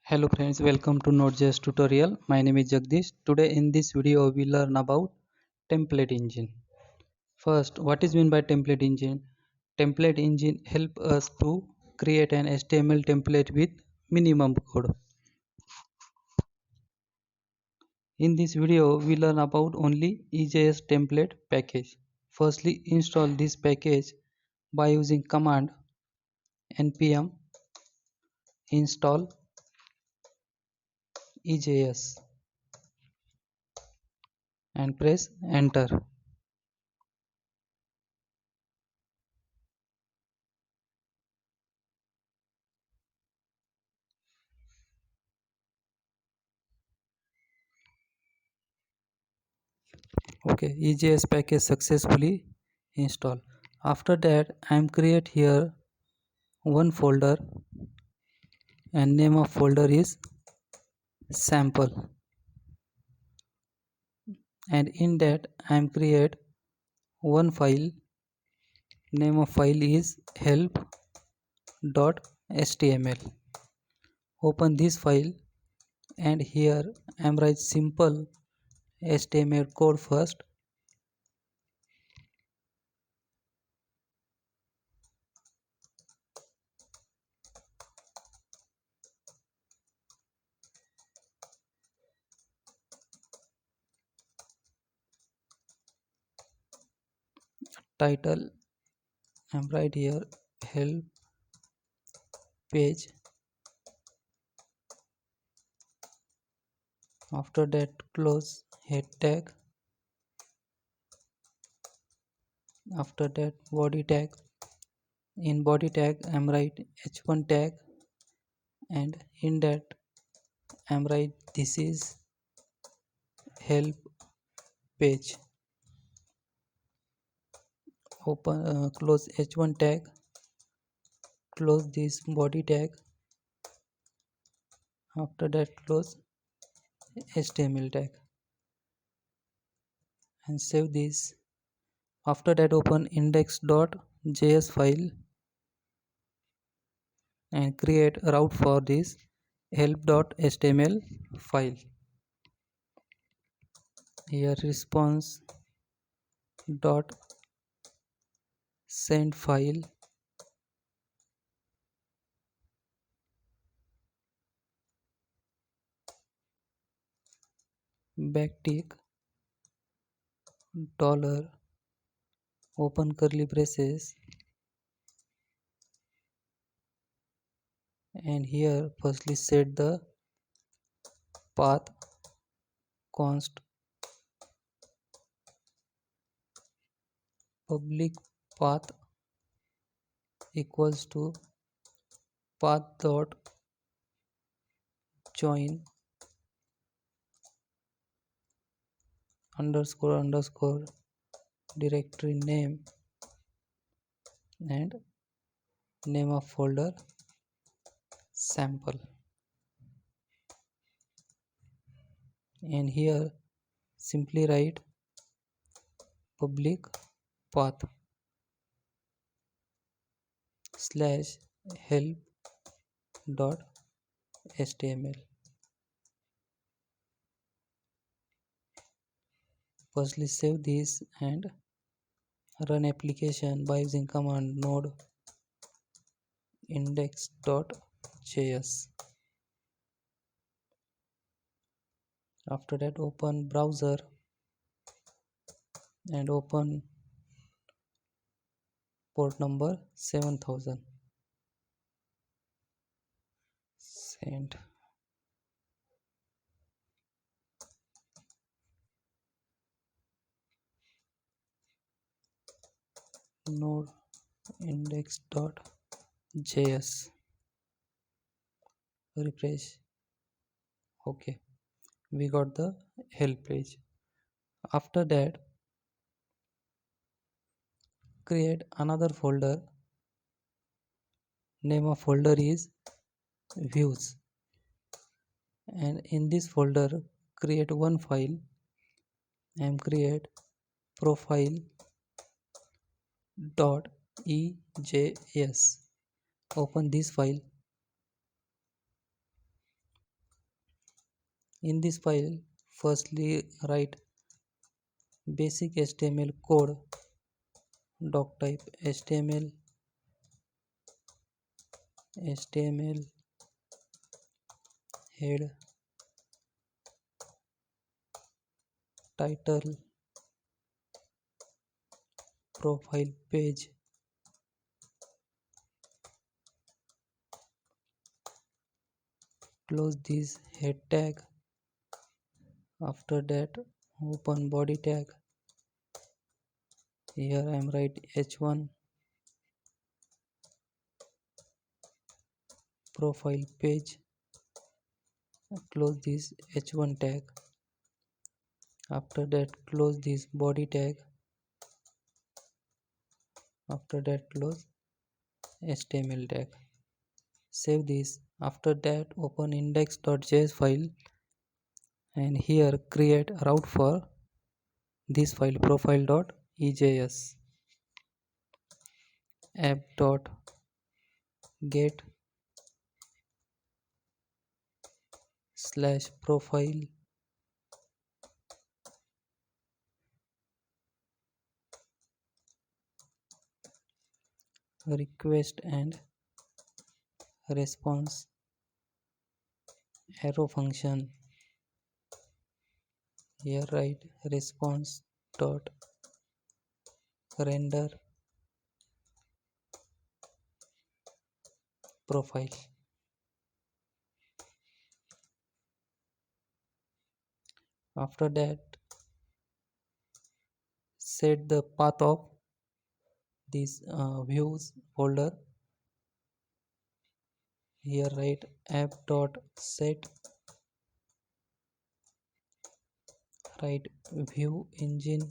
Hello friends, welcome to nodejs tutorial. My name is Jagdish. Today in this video we learn about template engine. First, what is meant by template engine? Template engine help us to create an HTML template with minimum code. In this video we learn about only EJS template package. Firstly, install this package by using command npm install EJS and press enter. Okay, EJS package successfully installed. After that, I am create here one folder and name of folder is sample, and in that I am create one file. Name of file is help.html. Open this file and here I am write simple HTML code first. Title I am write here help page. After that close head tag. After that body tag. In body tag I am write h1 tag, and in that I am write this is help page. Open close h1 tag, close this body tag. After that close html tag and save this. After that open index.js file and create a route for this help.html file. Here response dot send file, backtick dollar open curly braces, and here firstly set the path const public path equals to path dot join underscore underscore directory name and name of folder sample, and here simply write public path slash help dot html. Firstly save this and run application by using command node index.js. After that open browser and open port number 7000. Send. Node index.js. Refresh. Okay, we got the help page. After that create another folder. Name of folder is views, and in this folder create one file and create profile dot ejs. Open this file In this file, firstly write basic HTML code, doc type HTML head, title, profile page, close this head tag. After that, open body tag. Here I am write h1, profile page, close this h1 tag. After that, close this body tag. After that, close HTML tag. Save this. After that, open index.js file and here create a route for this file profile.ejs. app.get slash profile request and response arrow function. Here write response dot render profile. After that, set the path of this views folder. Here write app.set write view engine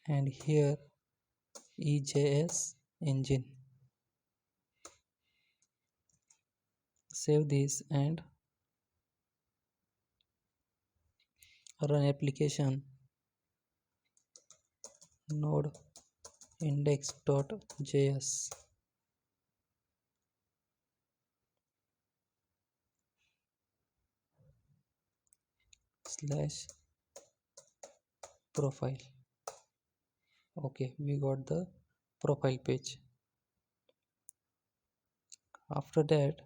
and here ejs engine. Save this and run application. Node index.js slash profile. Okay, we got the profile page. After that,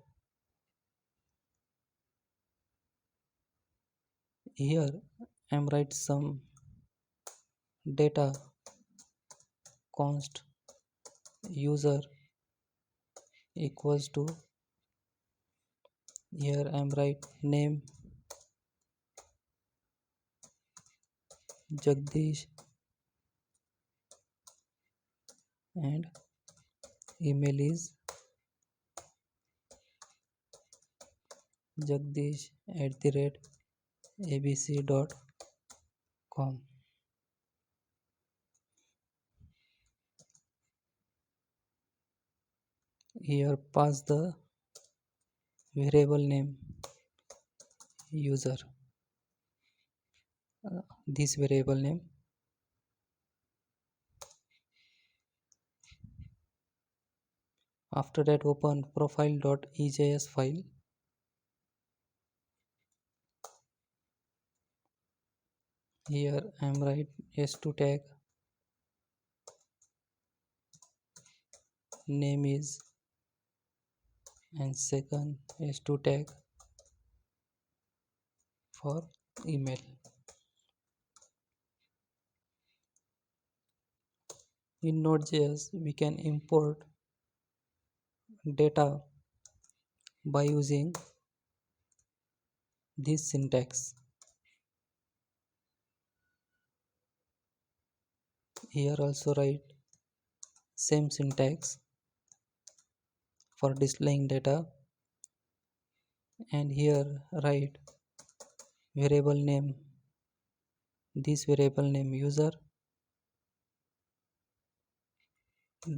here I am write some data const user equals to, here I am write name Jagdish and email is jagdish@abc.com. Here pass the variable name user, this variable name. After that, open profile.ejs file. Here I am write s2 tag, name is, and second s2 tag for email. In nodejs we can import data by using this syntax. Here also write same syntax for displaying data, and here write variable name, this variable name user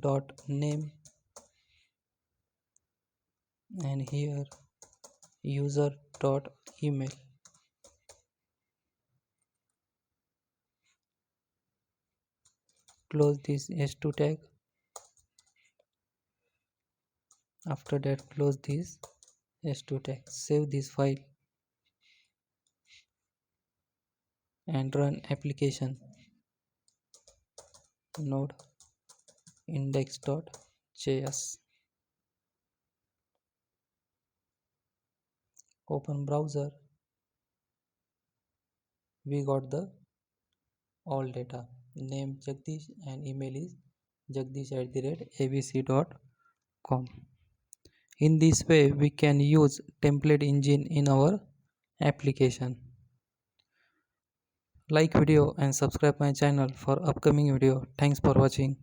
dot name, and here user dot email. close this h2 tag. After that, close this h2 tag. Save this file and run application node index.js. Open browser. We got the all data. Name Jagdish and email is jagdish@abc.com. In this way, we can use template engine in our application. Like video and subscribe my channel for upcoming video. Thanks for watching.